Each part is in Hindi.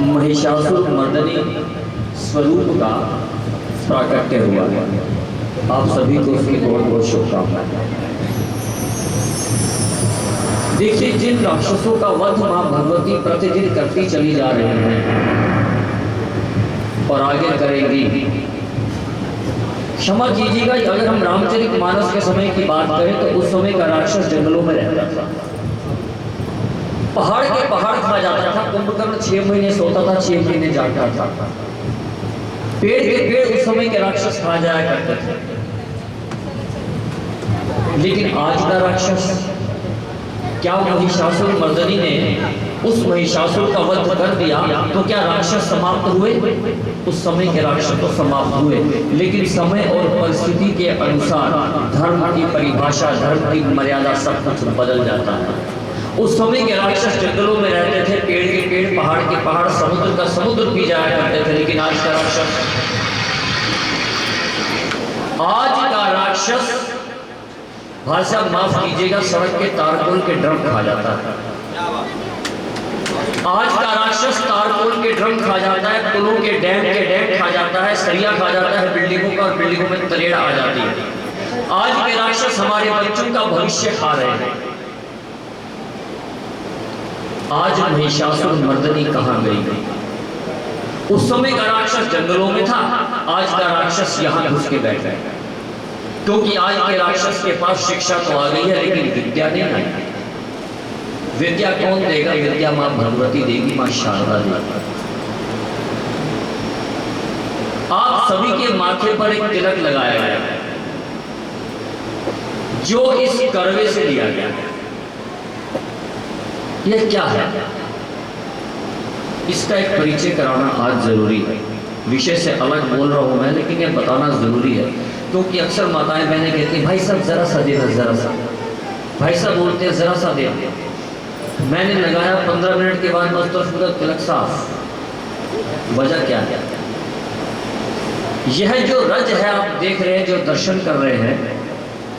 महिषासुर मर्दनी स्वरूप का प्राकट्य हुआ है। आप सभी को उसकी बहुत बहुत शुभकामनाएं। देखिए, जिन राक्षसों का वध मां भगवती प्रतिदिन करती चली जा रही हैं और आगे करेंगी। क्षमा कीजिएगा, अगर हम रामचरितमानस के समय की बात करें तो उस समय का राक्षस जंगलों में रहता था, पहाड़ के पहाड़ खा जाता था। कुंभकर्ण 6 महीने सोता था, 6 महीने जागता था। पेड़ के पेड़ उस समय के राक्षस खा जाया करते थे। लेकिन आज का राक्षस, क्या महिषासुर मर्दनी ने उस महिषासुर का वध कर दिया तो क्या राक्षस समाप्त हुए? उस समय के राक्षस तो समाप्त हुए, लेकिन समय और परिस्थिति के अनुसार धर्म की परिभाषा, धर्म की मर्यादा सब कुछ बदल जाता है। उस समय के राक्षस जंगलों में रहते थे, पेड़ के पेड़, पहाड़ के पहाड़, समुद्र का समुद्र पी जाया करते थे। लेकिन आज का राक्षस भाई साहब माफ कीजिएगा, सड़क के तारकोल के ड्रम खा जाता है। आज का राक्षस तारकोल के ड्रम खा जाता है, पुलों के डैम खा जाता है, सरिया खा जाता है बिल्डिंगों का, और बिल्डिंगों में तरेड़ आ जाती है। आज के राक्षस हमारे बच्चों का भविष्य खा रहे हैं। आज महिषासुर मर्दनी कहां गई? उस समय का राक्षस जंगलों में था, आज का राक्षस यहां घुस के बैठ गया। क्योंकि आज के राक्षस के पास शिक्षा तो आ गई है, लेकिन विद्या नहीं आई। विद्या कौन देगा? विद्या मां भगवती देगी, मां शारदा देगी। आप सभी के माथे पर एक तिलक लगाया गया है, जो इस करवे से लिया गया है। यह क्या है? इसका एक परिचय कराना आज जरूरी है। विषय से अलग बोल रहा हूं मैं, लेकिन यह बताना जरूरी है, क्योंकि अक्सर माताएं बहनें कहती हैं, भाई साहब जरा सा देना, जरा सा। भाई साहब बोलते हैं जरा सा दे। मैंने लगाया, 15 मिनट के बाद बस तो पूरा तिलक साफ। वजह क्या है? यह जो रज है आप देख रहे हैं, जो दर्शन कर रहे हैं,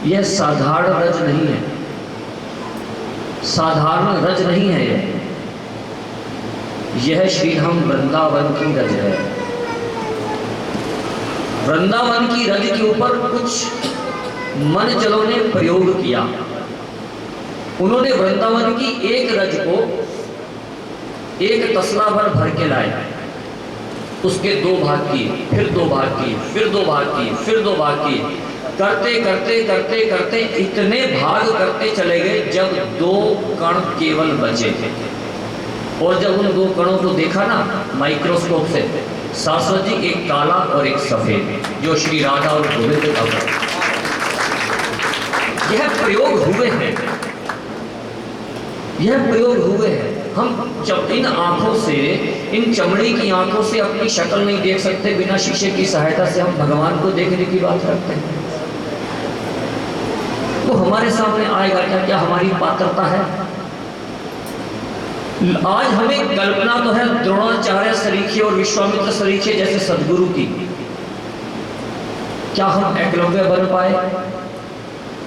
यह साधारण रज नहीं है, साधारण रज नहीं है। यह श्रीधाम वृंदावन की रज है। वृंदावन की रज के ऊपर कुछ मन चलों ने प्रयोग किया। उन्होंने वृंदावन की एक रज को एक तसला भर के लाए, उसके 2 भाग किए, फिर 2 भाग किए, फिर 2 भाग किए, फिर 2 भाग किए, करते करते करते करते इतने भाग करते चले गए जब 2 कण केवल बचे थे। और जब उन 2 कणों को देखा ना माइक्रोस्कोप से, शाश्वत जी एक काला और एक सफेद, जो श्री राधा और गोविंद का था। यह प्रयोग हुए हैं, यह प्रयोग हुए हैं। हम जब इन आंखों से, इन चमड़ी की आंखों से अपनी शक्ल नहीं देख सकते, बिना शीशे की सहायता से हम भगवान को देखने की बात करते हैं। तो हमारे सामने आएगा क्या? क्या हमारी पात्रता है? आज हमें कल्पना तो है द्रोणाचार्य सरीखे और विश्वामित्र सरीखे जैसे सदगुरु की। क्या हम एकलव्य बन पाए?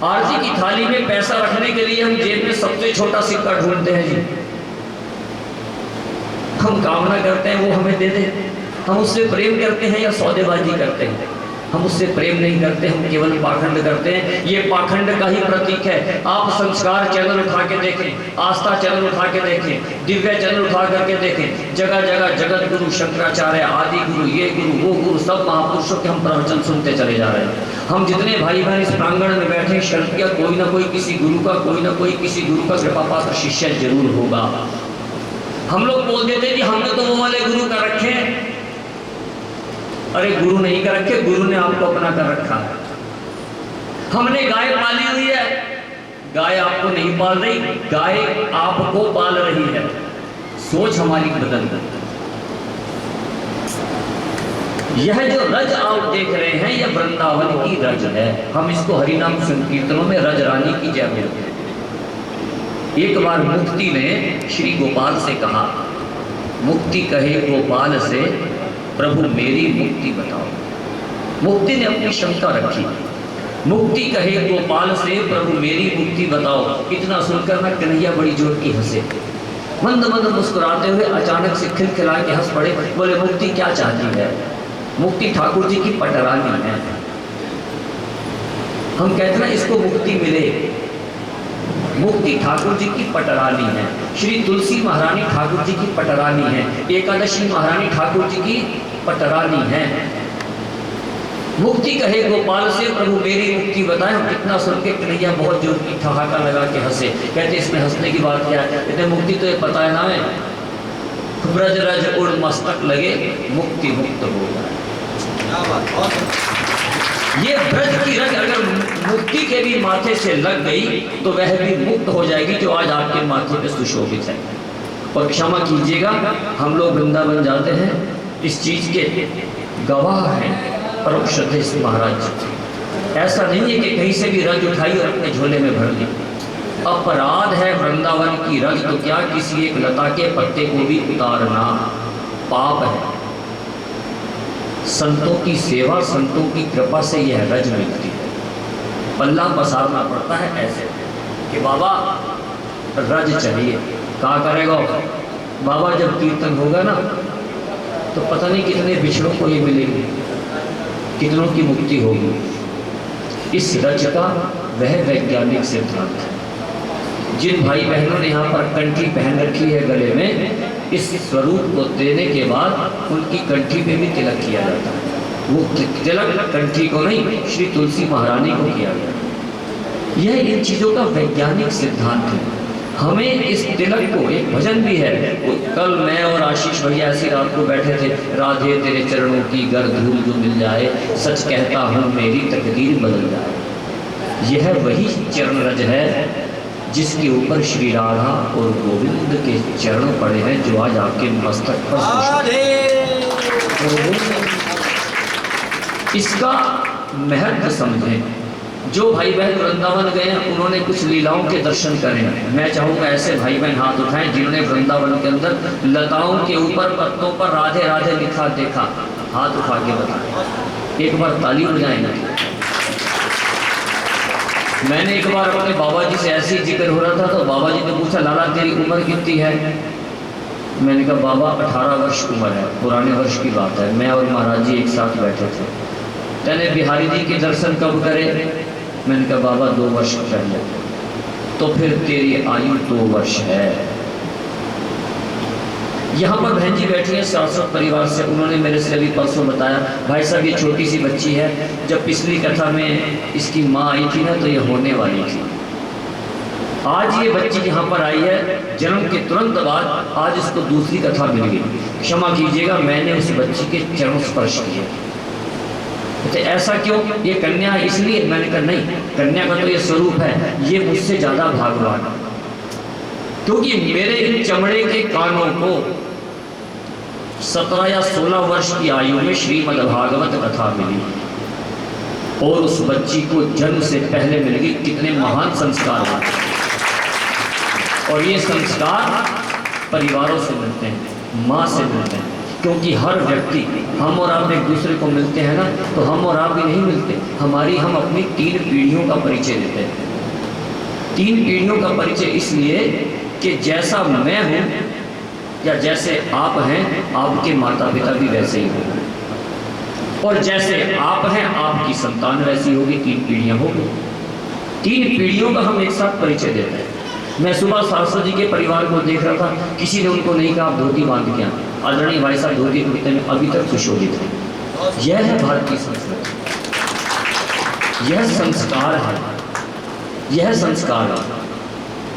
आरती की थाली में पैसा रखने के लिए हम जेब में सबसे छोटा सिक्का ढूंढते हैं जी। हम कामना करते हैं वो हमें दे दे। हम उससे प्रेम करते हैं या सौदेबाजी करते हैं? हम उससे प्रेम नहीं करते, हम केवल पाखंड करते हैं। ये पाखंड का ही प्रतीक है। आप संस्कार चैनल उठा के देखें, आस्था चैनल उठा के देखें, दिव्य चैनल उठा करके देखें, जगह जगह जगत गुरु, शंकराचार्य, आदि गुरु, ये गुरु, वो गुरु, सब महापुरुषों के हम प्रवचन सुनते चले जा रहे हैं। हम जितने भाई बहन इस प्रांगण में बैठे, शर्तिया कोई ना कोई किसी गुरु का, कोई ना कोई किसी गुरु का कृपा पात्र शिष्य जरूर होगा। हम लोग बोल देते जी हमने तो वो वाले गुरु का रखे हैं। अरे गुरु नहीं कर रखे, गुरु ने आपको अपना कर रखा है। हमने गाय पाली हुई है, गाय आपको नहीं पाल रही, गाय आपको पाल रही है। सोच हमारी बदल गई। यह जो रज आप देख रहे हैं, यह वृंदावन की रज है। हम इसको हरिनाम संकीर्तनों में रज रानी की जय बोलते हैं। एक बार मुक्ति ने श्री गोपाल से कहा, मुक्ति कहे गोपाल से, प्रभु मेरी मुक्ति बताओ। मुक्ति ने अपनी शंका रखी, मुक्ति कहे गोपाल से, प्रभु मेरी मुक्ति बताओ। इतना सुनकर ना कन्हैया बड़ी जोर की हंसे। मंद मंद मुस्कुराते हुए अचानक से खिलखिला के हंस पड़े, बोले मुक्ति क्या चाहती है? मुक्ति ठाकुर जी की पटरानी है। हम कहते ना इसको मुक्ति मिले, मुक्ति ठाकुर जी की पटरानी है। श्री तुलसी महारानी ठाकुर जी की पटरानी है, एकादशी महारानी ठाकुर जी की पटरानी है। मुक्ति कहे गोपाल से, प्रभु मेरी मुक्ति बताए। हम कितना सुन के कन्हैया बहुत जोर की ठहाका लगा के हंसे। कहते इसमें हंसने की बात क्या है? कहते मुक्ति तो ये पता है ना, है ब्रज रज उड़ मस्तक लगे, मुक्ति मुक्त हो जाए। ये ब्रज की रज अगर मुक्ति के भी माथे से लग गई तो वह भी मुक्त हो जाएगी, जो आज आपके माथे पे सुशोभित है। और क्षमा कीजिएगा, हम लोग वृंदावन जाते हैं, इस चीज के गवाह हैं परम श्रद्धेय महाराज। ऐसा नहीं है कि कहीं से भी रज उठाई और अपने झोले में भर ली। अपराध है वृंदावन की रज, तो क्या किसी एक लता के पत्ते को भी उतारना पाप है। संतों की सेवा, संतों की कृपा से यह रज मिलती है। पल्ला पसारना पड़ता है ऐसे कि बाबा रज चाहिए, कहा करेगा बाबा? जब कीर्तन होगा ना तो पता नहीं कितने बिछड़ों को ये मिलेंगे, कितनों की मुक्ति होगी। इस रज का वह वैज्ञानिक सिद्धांत है। जिन भाई बहनों ने यहाँ पर कंठी पहन रखी है गले में, इस स्वरूप को देने के बाद उनकी कंठी पे भी तिलक किया जाता है। वो तिलक कंठी को नहीं, श्री तुलसी महारानी को किया गया। यह इन चीज़ों का वैज्ञानिक सिद्धांत है। हमें इस तिलक को, एक भजन भी है, कल मैं और आशीष भैया ऐसी रात को बैठे थे, राधे तेरे चरणों की गर धूल जो मिल जाए, सच कहता हूँ मेरी तकदीर बदल जाए। यह वही चरण रज है जिसके ऊपर श्री राधा और गोविंद के चरण पड़े हैं, जो आज आपके मस्तक पर। इसका महत्व समझें। जो भाई बहन वृंदावन गए हैं उन्होंने कुछ लीलाओं के दर्शन करे हैं। मैं चाहूँगा ऐसे भाई बहन हाथ उठाएं जिन्होंने वृंदावन के अंदर लताओं के ऊपर पत्तों पर राधे राधे लिखा देखा, हाथ उठा के बताएं। एक बार ताली बजाएंगे। मैंने एक बार अपने बाबा जी से ऐसे ही जिक्र हो रहा था तो बाबा जी ने पूछा, लाला तेरी उम्र कितनी है? मैंने कहा बाबा 18 वर्ष उम्र है। पुराने वर्ष की बात है। मैं और महाराज जी एक साथ बैठे थे। मैंने बिहारी जी के दर्शन कब करे? मैंने कहा बाबा 2 वर्ष पहले। तो फिर तेरी आयु 2 वर्ष है। यहाँ पर बहन जी बैठी है सारस्वत परिवार से, उन्होंने मेरे से अभी परसों बताया, भाई साहब ये छोटी सी बच्ची है, जब पिछली कथा में इसकी माँ आई थी ना तो ये होने वाली थी। आज ये बच्ची यहाँ पर आई है, जन्म के तुरंत बाद आज इसको दूसरी कथा मिल गई। क्षमा कीजिएगा, मैंने उस बच्ची के चरण स्पर्श किए। तो ऐसा क्यों? ये कन्या इसलिए? मैंने कहा नहीं, कन्या का तो ये स्वरूप है, ये मुझसे ज्यादा भाग्यवान, क्योंकि मेरे इन चमड़े के कानों को 17 या 16 वर्ष की आयु में श्रीमद् भागवत कथा मिली, और उस बच्ची को जन्म से पहले मिल गई। कितने महान संस्कार हैं, और ये संस्कार परिवारों से मिलते हैं, माँ से मिलते हैं। क्योंकि हर व्यक्ति, हम और आप एक दूसरे को मिलते हैं ना, तो हम और आप भी नहीं मिलते, हम अपनी 3 पीढ़ियों का परिचय देते हैं। 3 पीढ़ियों का परिचय इसलिए कि जैसा मैं हूँ या जैसे आप हैं, आपके माता पिता भी वैसे ही होंगे, और जैसे आप हैं आपकी संतान वैसी होगी। 3 पीढ़ियाँ होगी। 3 पीढ़ियों का हम एक साथ परिचय देते हैं। मैं सुबह सारस्वत जी के परिवार को देख रहा था, किसी ने उनको नहीं कहा आप धोती बांध के आए। आदरणीय भाई साहब धोती कुर्ते में अभी तक सुशोभित है। यह है भारतीय संस्कृति, यह संस्कार है, यह संस्कार है।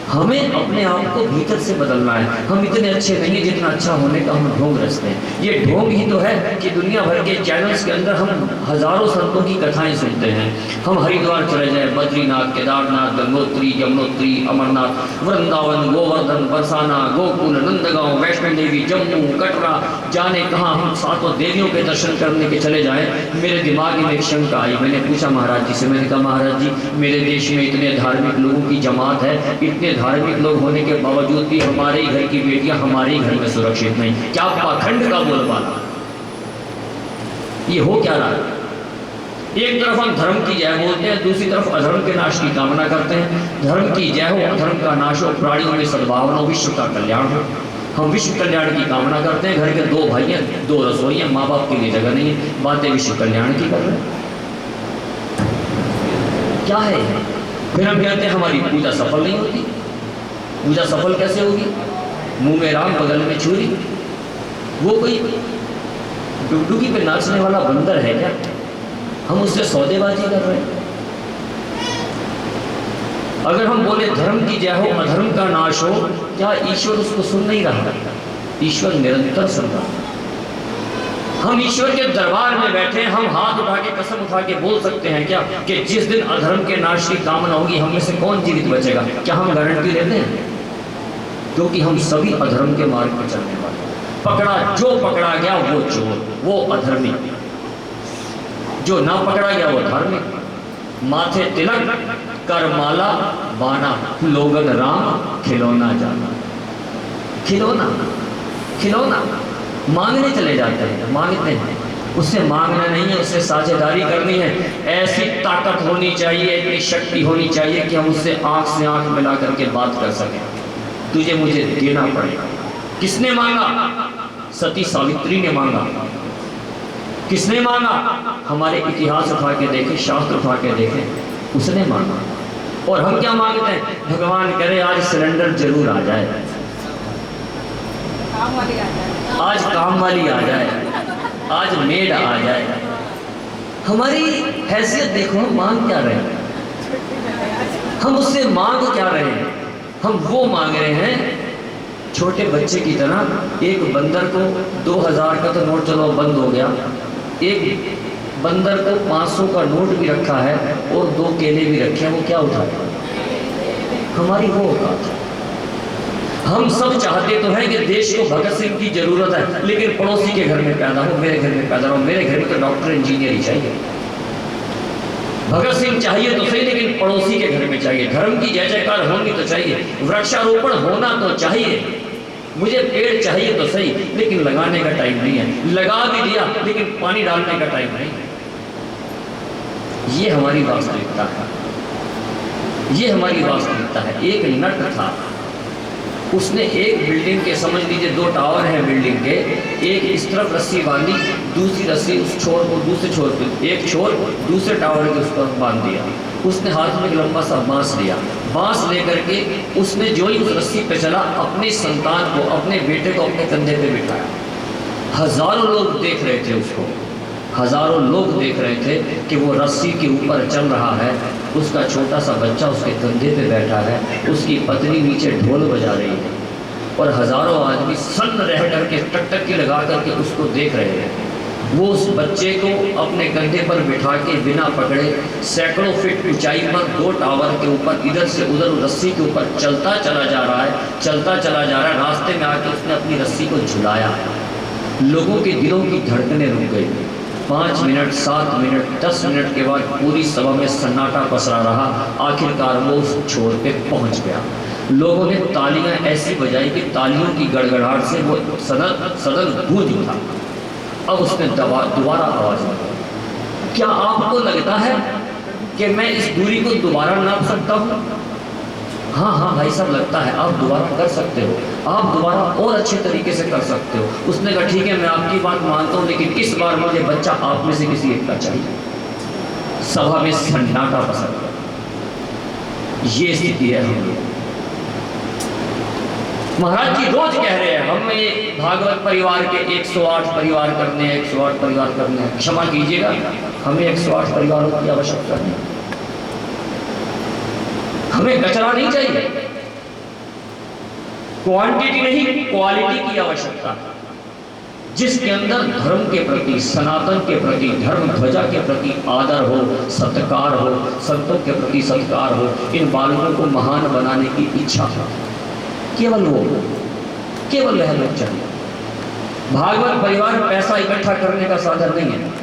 हमें अपने आप को भीतर से बदलना है। हम इतने अच्छे नहीं हैं जितना अच्छा होने का हम ढोंग रचते हैं। ये ढोंग ही तो है कि दुनिया भर के चैनल्स के अंदर हम हजारों संतों की कथाएं सुनते हैं। हम हरिद्वार चले जाए, बद्रीनाथ, केदारनाथ, गंगोत्री, यमुनोत्री, अमरनाथ, वृंदावन, गोवर्धन, बरसाना, गोकुल, नंदगांव, वैष्णो देवी, जम्मू, कटरा, जाने कहाँ हम 7 देवियों के दर्शन करने के चले जाएं। मेरे दिमाग में एक शंका आई। मैंने पूछा महाराज जी से, मैंने कहा महाराज जी मेरे देश में इतने धार्मिक लोगों की जमात है, इतने धार्मिक लोग होने के बावजूद भी हमारे ही घर की बेटियां हमारे ही घर में सुरक्षित नहीं, क्या पाखंड का बोलबाला? ये हो क्या रहा है? एक तरफ हम धर्म की जय बोलते हैं, दूसरी तरफ अधर्म के नाश की कामना करते हैं। धर्म की जय हो, अधर्म का नाश हो, प्राणियों में सद्भावना हो, विश्व का कल्याण हो। हम विश्व कल्याण की कामना करते हैं। घर के 2 भाई हैं, 2 रसोइयाँ, माँ बाप के लिए जगह नहीं है, बातें विश्व कल्याण की कर रहे हैं। क्या है? फिर हम कहते हैं हमारी पूजा सफल नहीं होती। पूजा सफल कैसे होगी? मुंह में राम बगल में छुरी। वो कोई डुगडुगी पे नाचने वाला बंदर है क्या? हम उससे सौदेबाजी कर रहे हैं। अगर हम बोले धर्म की जय हो, अधर्म का नाश हो, क्या ईश्वर उसको सुन नहीं रहा? ईश्वर निरंतर सुन रहा। हम ईश्वर के दरबार में बैठे, हम हाथ उठा के कसम उठा के बोल सकते हैं क्या कि जिस दिन अधर्म के नाश की कामना होगी हम में से कौन जीवित बचेगा? क्या हम गारंटी लेते हैं? क्योंकि हम सभी अधर्म के मार्ग पर चलने वाले। जो पकड़ा गया वो चोर, वो अधर्मी। जो ना पकड़ा गया वो धार्मिक। माथे तिलक, कर माला बाना, लोगन राम खिलौना जाना। खिलौना खिलौना मांगने चले जाते हैं, मांगते हैं। उससे मांगना नहीं है, उससे साझेदारी करनी है। ऐसी ताकत होनी चाहिए, इतनी शक्ति होनी चाहिए कि हम उससे आंख से आंख मिला करके बात कर सकें। तुझे मुझे देना पड़ेगा। किसने मांगा? सती सावित्री ने मांगा। किसने मांगा? हमारे इतिहास उठा के देखें, शास्त्र उठा के देखें, उसने मांगा। और हम क्या मांगते हैं? भगवान करे आज सिलेंडर जरूर आ जाए, आज काम वाली आ जाए, आज मेड आ जाए। हमारी हैसियत देखो, हम मांग क्या रहे हैं? हम उससे मांग क्या रहे हैं? हम वो मांग रहे हैं छोटे बच्चे की तरह। एक बंदर को 2000 का तो नोट चलो बंद हो गया, एक बंदर को 500 का नोट भी रखा है और 2 केले भी रखे हैं, वो क्या उठाए? हमारी वो औकात है। हम सब चाहते तो हैं कि देश को भगत सिंह की जरूरत है, लेकिन पड़ोसी के घर में पैदा हो, मेरे घर में पैदा हो। मेरे घर में तो डॉक्टर इंजीनियर ही चाहिए। भगत सिंह चाहिए तो सही, लेकिन पड़ोसी के घर में चाहिए। धर्म की जय जयकार होनी तो चाहिए, वृक्षारोपण होना तो चाहिए। मुझे पेड़ चाहिए तो सही, लेकिन लगाने का टाइम नहीं है। लगा भी दिया लेकिन पानी डालने का टाइम नहीं है। ये हमारी वास्तविकता है, ये हमारी वास्तविकता है। एक नट था, उसने एक बिल्डिंग के, समझ लीजिए 2 टावर हैं बिल्डिंग के, एक इस तरफ रस्सी बांधी, दूसरी रस्सी उस छोर को दूसरे छोर पे, एक छोर दूसरे टावर के उस तरफ बांध दिया। उसने हाथ में एक लंबा सा बांस लिया, बांस लेकर के उसने जो ही उस रस्सी पे चला, अपनी संतान को, अपने बेटे को अपने कंधे पे बिठाया। हजारों लोग देख रहे थे उसको, हजारों लोग देख रहे थे कि वो रस्सी के ऊपर चल रहा है, उसका छोटा सा बच्चा उसके कंधे पे बैठा है, उसकी पत्नी नीचे ढोल बजा रही है, और हजारों आदमी सन्न रह करके टकटकी लगा करके उसको देख रहे हैं। वो उस बच्चे को अपने कंधे पर बिठा के बिना पकड़े सैकड़ों फीट ऊंचाई पर 2 टावर के ऊपर इधर से उधर रस्सी के ऊपर चलता चला जा रहा है, चलता चला जा रहा है। रास्ते में आके उसने अपनी रस्सी को झुलाया। लोगों के दिलों की धड़कनें रुक गई। 5 मिनट, 7 मिनट, 10 मिनट के बाद पूरी सभा में सन्नाटा पसरा रहा। आखिरकार वो उस छोर पे पहुंच गया। लोगों ने तालियां ऐसी बजाई कि तालियों की गड़गड़ाहट से वो सदन गूंज उठा। अब उसने दोबारा आवाज लगाई। क्या आपको लगता है कि मैं इस दूरी को दोबारा नाप सकता हूँ? हाँ हाँ भाई साहब, लगता है। आप दोबारा कर सकते हो, आप दोबारा और अच्छे तरीके से कर सकते हो। उसने कहा ठीक है, मैं आपकी बात मानता हूँ, लेकिन इस बार मुझे बच्चा आप में से किसी एक का चाहिए। सभा में सन्नाटा पसर गया। ये स्थिति है हमारी। महाराज जी रोज कह रहे हैं हमें भागवत परिवार के 108 परिवार करने हैं, 108 परिवार करने हैं। क्षमा कीजिएगा, हमें 108 परिवारों की आवश्यकता नहीं। हमें कचरा नहीं चाहिए, क्वांटिटी नहीं क्वालिटी की आवश्यकता है, जिसके अंदर धर्म के प्रति, सनातन के प्रति, धर्म ध्वजा के प्रति आदर हो, सत्कार हो, संतों के प्रति सत्कार हो, इन बालकों को महान बनाने की इच्छा हो। केवल वो, केवल वह लोग चाहिए। भागवत परिवार पैसा इकट्ठा करने का साधन नहीं है।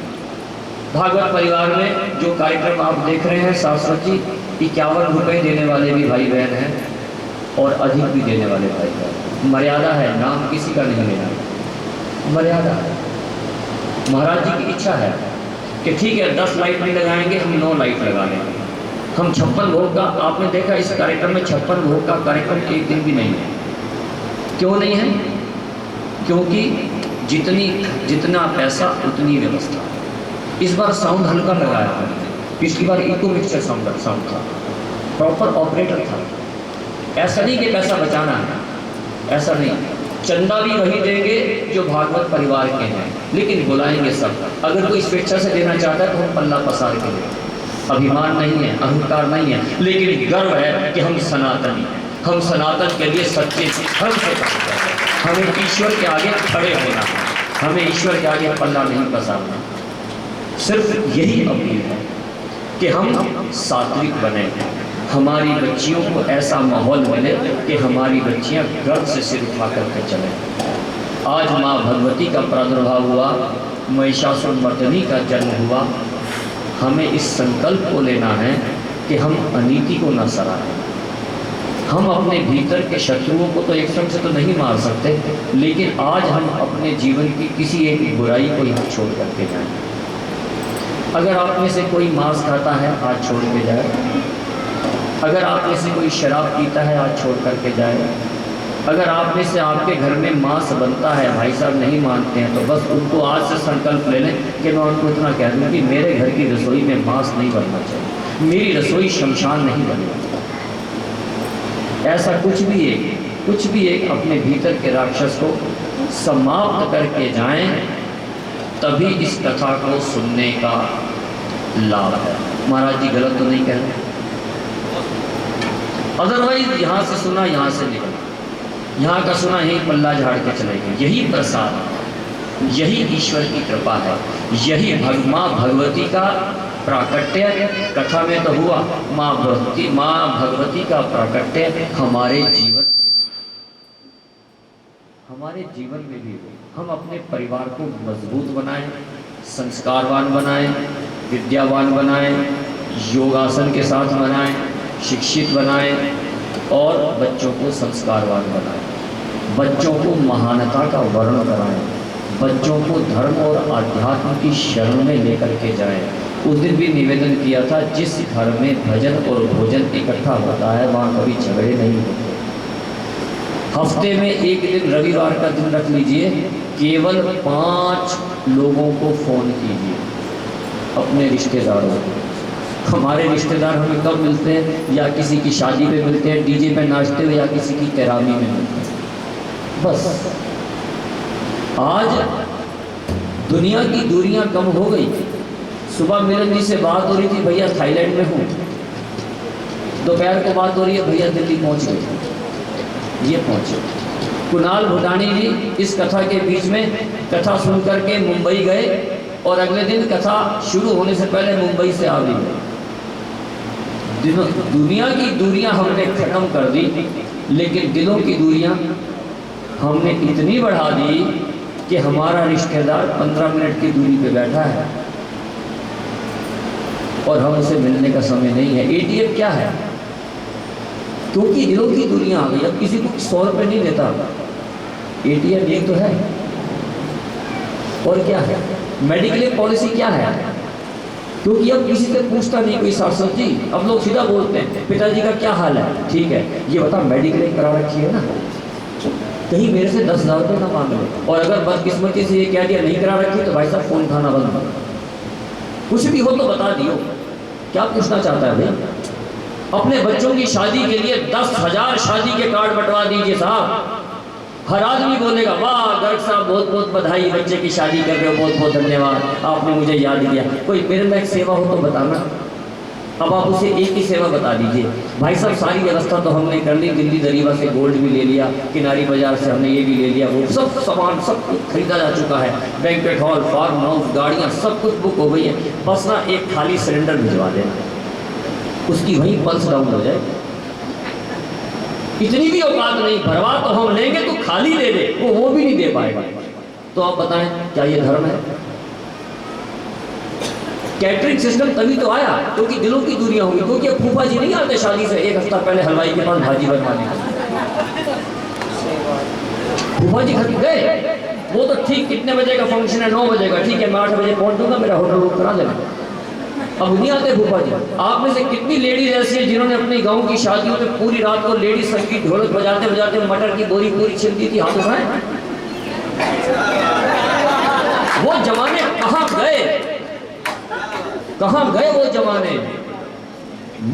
भागवत परिवार में जो कार्यक्रम आप देख रहे हैं, शास्त्री जी 51 रुपये देने वाले भी भाई बहन हैं और अधिक भी देने वाले भाई बहन। मर्यादा है, नाम किसी का नहीं लेना, मर्यादा है। महाराज जी की इच्छा है कि ठीक है 10 लाइट नहीं लगाएंगे, हम 9 लाइट लगा लेंगे। हम 56 भोग का, आपने देखा इस कार्यक्रम में 56 भोग का कार्यक्रम एक दिन भी नहीं है। क्यों नहीं है? क्योंकि जितना पैसा उतनी व्यवस्था। इस बार साउंड हल्का लगाया है, पिछली बार इको मिक्सचर साउंड था, प्रॉपर ऑपरेटर था। ऐसा नहीं कि पैसा बचाना है, ऐसा नहीं। चंदा भी वही देंगे जो भागवत परिवार के हैं, लेकिन बुलाएंगे सब। अगर कोई स्वेच्छा से देना चाहता है तो हम पल्ला पसार के दें। अभिमान नहीं है, अहंकार नहीं है, लेकिन गर्व है कि हम सनातनी हैं। हम सनातन के लिए सच्चे धर्म से काम करते हैं। हमें ईश्वर के आगे खड़े होना है, हमें ईश्वर के आगे पल्ला नहीं पसारना। सिर्फ यही अपील है कि हम सात्विक बने, हमारी बच्चियों को ऐसा माहौल मिले कि हमारी बच्चियां गर्व से सिर उठा करके चलें। आज माँ भगवती का प्रादुर्भाव हुआ, महिषासुरमर्दिनी का जन्म हुआ। हमें इस संकल्प को लेना है कि हम अनीति को न सराहें। हम अपने भीतर के शत्रुओं को तो एक संग से तो नहीं मार सकते, लेकिन आज हम अपने जीवन की किसी एक बुराई को यहाँ छोड़ करके जाएं। अगर आप में से कोई मांस खाता है, आज छोड़ के जाए। अगर आप में से कोई शराब पीता है, आज छोड़ करके जाए। अगर आप में से आपके घर में मांस बनता है, भाई साहब नहीं मानते हैं, तो बस उनको आज से संकल्प ले लें कि मैं उनको इतना कह दूँ कि मेरे घर की रसोई में मांस नहीं बनना चाहिए, मेरी रसोई शमशान नहीं बनना चाहिए। ऐसा कुछ भी एक अपने भीतर के राक्षस को समाप्त करके जाएं, तभी इस कथा को सुनने का लाभ है। महाराज जी गलत तो नहीं कह रहे, अदरवाइज यहाँ से सुना यहाँ से निकला, यहाँ का सुना यही पल्ला झाड़ के चले गए। यही प्रसाद, यही ईश्वर की कृपा है, यही माँ भगवती का प्राकट्य। कथा में तो हुआ माँ भगवती का प्राकट्य हमारे जीवन में भी हम अपने परिवार को मजबूत बनाएं, संस्कारवान बनाएं, विद्यावान बनाएं, योगासन के साथ बनाएं, शिक्षित बनाएं और बच्चों को संस्कारवान बनाएं। बच्चों को महानता का वर्ण कराएं, बच्चों को धर्म और आध्यात्म की शरण में लेकर के जाएं। उस दिन भी निवेदन किया था, जिस घर में भजन और भोजन इकट्ठा होता है वहाँ कभी झगड़े नहीं होते। हफ्ते में एक दिन रविवार का दिन रख लीजिए, केवल 5 लोगों को फ़ोन कीजिए, अपने रिश्तेदारों को। हमारे रिश्तेदार हमें कब मिलते हैं? या किसी की शादी पे मिलते हैं, डीजे पे नाचते हुए, या किसी की कैरामी में मिलते हैं। बस आज दुनिया की दूरियां कम हो गई। सुबह मिलन जी से बात हो रही थी, भैया थाईलैंड में हूँ। दोपहर को बात हो रही है, भैया दिल्ली पहुँच गए, ये पहुँचे। कुणाल भूटानी जी इस कथा के बीच में कथा सुन करके मुंबई गए और अगले दिन कथा शुरू होने से पहले मुंबई से आ गए। दुनिया की दूरियां हमने खत्म कर दी, लेकिन दिलों की दूरियां हमने इतनी बढ़ा दी कि हमारा रिश्तेदार 15 मिनट की दूरी पे बैठा है और हम उसे मिलने का समय नहीं है। एटीएम क्या है? क्योंकि दिलों की दूरियां आ गई। अब किसी को 100 रुपये नहीं देता, एटीएम ये तो है। और क्या है? मेडिक्लेम पॉलिसी क्या है? क्योंकि अब किसी से पूछता नहीं कोई शासक जी, अब लोग सीधा बोलते हैं पिताजी का क्या हाल है, ठीक है ये बता मेडिक्लेम करा रखी है ना, कहीं मेरे से 10,000 रुपये ना मांग लो। और अगर बदकिस्मती से ये कह दिया नहीं करा रखी, तो भाई साहब फ़ोन खाना बंद कर, कुछ भी हो तो बता दियो। क्या पूछना चाहता है भाई? अपने बच्चों की शादी के लिए 10,000 शादी के कार्ड बंटवा दीजिए साहब। हर आदमी बोलेगा वाह गर्ग साहब बहुत बहुत बधाई, बच्चे की शादी कर रहे हो, बहुत बहुत धन्यवाद, आपने मुझे याद किया। कोई मेरे में सेवा हो तो बताना। अब आप उसे एक ही सेवा बता दीजिए, भाई साहब सारी व्यवस्था तो हमने कर ली, दिल्ली दरीबा से गोल्ड भी ले लिया, किनारी बाजार से हमने ये भी ले लिया, वो सब सामान सब कुछ खरीदा जा चुका है, बैंक्वेट हॉल, फार्म हाउस, गाड़ियाँ सब कुछ बुक हो गई है, बस ना एक खाली सिलेंडर भिजवा देना, उसकी वहीं पल्स डाउन हो जाए। इतनी भी औकात नहीं, भरवा तो हम लेंगे तो खाली दे दे, वो भी नहीं दे पाएगा। तो आप बताएं क्या ये धर्म है? कैटरिंग सिस्टम तभी तो आया क्योंकि दिलों की दूरियां होंगी, क्योंकि अब फूफा जी नहीं आते शादी से 1 हफ्ता पहले हलवाई के पास भाजी बनवाने। फूफा जी घर गए वो तो ठीक कितने बजे का फंक्शन है, 9 बजे का, ठीक है मैं 8 बजे पहुंच दूंगा, मेरा होटल बुक करा देना। अब नहीं आते भूपा जी। आप में से कितनी लेडीज ऐसी है जिन्होंने अपनी गांव की शादियों में पूरी रात को लेडीज संगीत ढोलक बजाते बजाते मटर की बोरी पूरी छिलती थी, हाथ उठाए। वो जमाने कहां गए, कहां गए वो जमाने,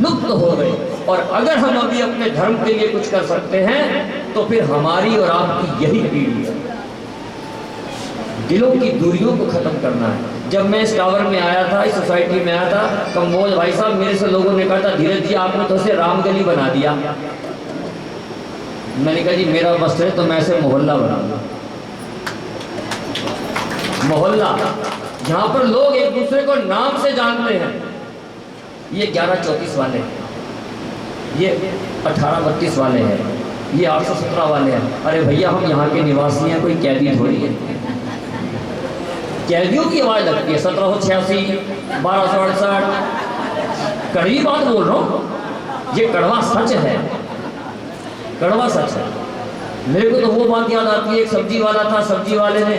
लुप्त हो गए। और अगर हम अभी अपने धर्म के लिए कुछ कर सकते हैं तो फिर हमारी और आपकी यही पीढ़ी है। दिलों की दूरियों को खत्म करना है। जब मैं इस टावर में आया था, इस सोसाइटी में आया था, कंबोज भाई साहब मेरे से लोगों ने कहा था धीरज जी आपने तो इसे रामगली बना दिया। मैंने कहा जी मेरा बस है तो मैं इसे मोहल्ला बनाऊंगा। मोहल्ला जहां पर लोग एक दूसरे को नाम से जानते हैं। ये 1134 वाले, ये 1832 वाले हैं, ये 817 वाले हैं। अरे भैया हम यहाँ के निवासी हैं, कोई कैदी थोड़ी है। कैदियों की आवाज लगती है 1786, 1268। कड़वी बात बोल रहा हूँ, ये कड़वा सच है, कड़वा सच है। मेरे को तो वो बात याद आती है, एक सब्जी वाला था, सब्जी वाले ने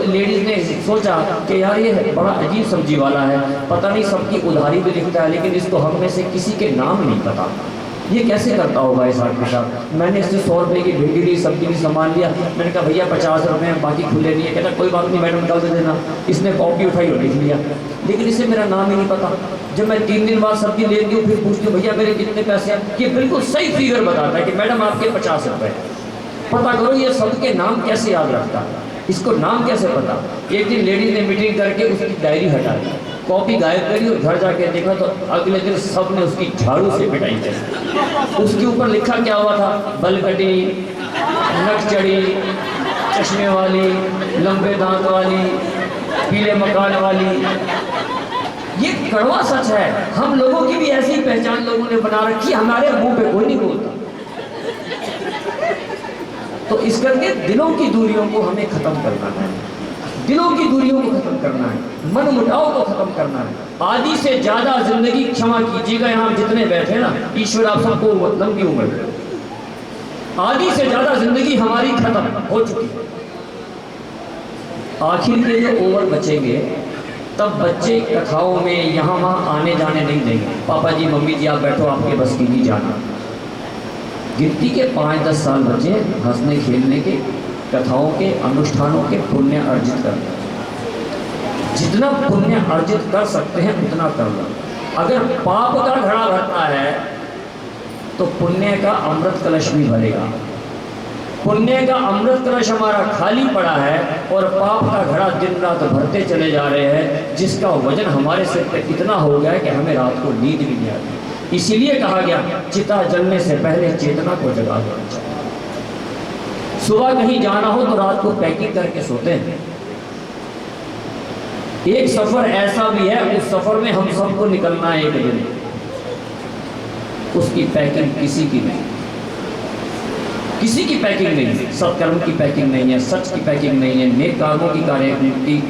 लेडीज ने सोचा कि यार ये बड़ा अजीब सब्जी वाला है, पता नहीं सबकी उधारी भी लिखता है लेकिन इसको हम में से किसी के नाम नहीं पता, ये कैसे करता होगा इस आदमी के साथ। मैंने इससे 100 रुपये की भिंडी ली, सब्जी ली, सामान लिया। मैंने कहा भैया 50 रुपये बाकी खुले नहीं है। कहता कोई बात नहीं मैडम निकाल दे देना। इसने कॉपी उठाई और लिख लिया, लेकिन इसे मेरा नाम ही नहीं पता। जब मैं 3 दिन बाद सब्जी लेती हूँ फिर पूछती हूँ भैया मेरे कितने पैसे हैं, ये बिल्कुल सही फिगर बताता है कि मैडम आपके 50 रुपये। पता करो ये सबके नाम कैसे याद रखता है, इसको नाम कैसे पता। एक दिन लेडीज ने मीटिंग करके उसकी डायरी हटा दी, कॉपी गायब करी और घर जाके देखा तो अगले दिन सब ने उसकी झाड़ू से पिटाई करी। उसके ऊपर लिखा क्या हुआ था, बलकटी, नकचड़ी, चश्मे वाली, लंबे दांत वाली, पीले मकान वाली। ये कड़वा सच है। हम लोगों की भी ऐसी पहचान लोगों ने बना रखी, हमारे मुंह पे कोई नहीं बोलता। तो इस करके दिलों की दूरियों को हमें खत्म करना है, दिलों की दूरियों को खत्म करना है, मन मुटाव को खत्म करना है। आदि से ज्यादा जिंदगी, क्षमा कीजिएगा यहाँ जितने बैठे ना, ईश्वर आप सबको लंबी उम्र दे। आदि से ज्यादा जिंदगी हमारी खत्म हो चुकी है। आखिर के जो ओवर बचेंगे तब बच्चे कथाओं में यहाँ वहाँ आने जाने नहीं देंगे। पापा जी मम्मी जी आप बैठो, आपके बस की नहीं जाना। गिनती के 5-10 साल बचे हंसने खेलने के, कथाओं के, अनुष्ठानों के, पुण्य अर्जित करने। जितना पुण्य अर्जित कर सकते हैं उतना कर लो। अगर पाप का घड़ा भरता है तो पुण्य का अमृत कलश भी भरेगा। पुण्य का अमृत कलश हमारा खाली पड़ा है और पाप का घड़ा दिन रात भरते चले जा रहे हैं, जिसका वजन हमारे सिर पे इतना हो गया है कि हमें रात को नींद भी नहीं आती। इसीलिए कहा गया चिता जलने से पहले चेतना को जगा देना चाहिए। सुबह कहीं जाना हो तो रात को पैकिंग करके सोते हैं। एक सफर ऐसा भी है, उस सफर में हम सबको निकलना है एक दिन, उसकी पैकिंग किसी की नहीं, किसी की पैकिंग नहीं है। सत्कर्म की पैकिंग नहीं है, सच की पैकिंग नहीं है, नेक कामों की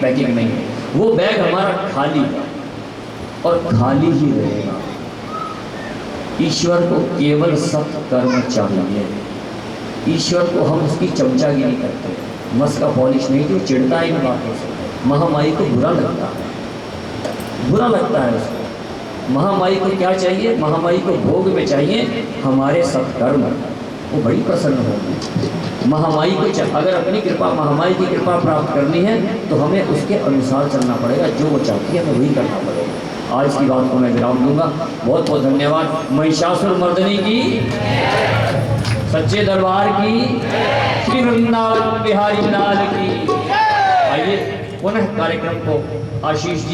पैकिंग नहीं है। वो बैग हमारा खाली है और खाली ही रहेगा। ईश्वर को केवल सत्कर्म चाहिए। ईश्वर को हम उसकी चमचागिरी करते हैं, मस का पॉलिश नहीं, जो चिढ़ता है इन बातों से। महामाई को बुरा लगता है, बुरा लगता है उसको। महामाई को क्या चाहिए, महामाई को भोग में चाहिए हमारे सत्कर्म, वो बड़ी प्रसन्न होगी। महामाई को अगर अपनी कृपा, महामाई की कृपा प्राप्त करनी है तो हमें उसके अनुसार चलना पड़ेगा, जो वो चाहती है हमें वही करना पड़ेगा। आज की बात को मैं विराम दूंगा। बहुत बहुत धन्यवाद। महिषासुर मर्दनी की, सच्चे दरबार की, श्री वृंदावन बिहारी लाल की। आइए पुनः कार्यक्रम को आशीष जी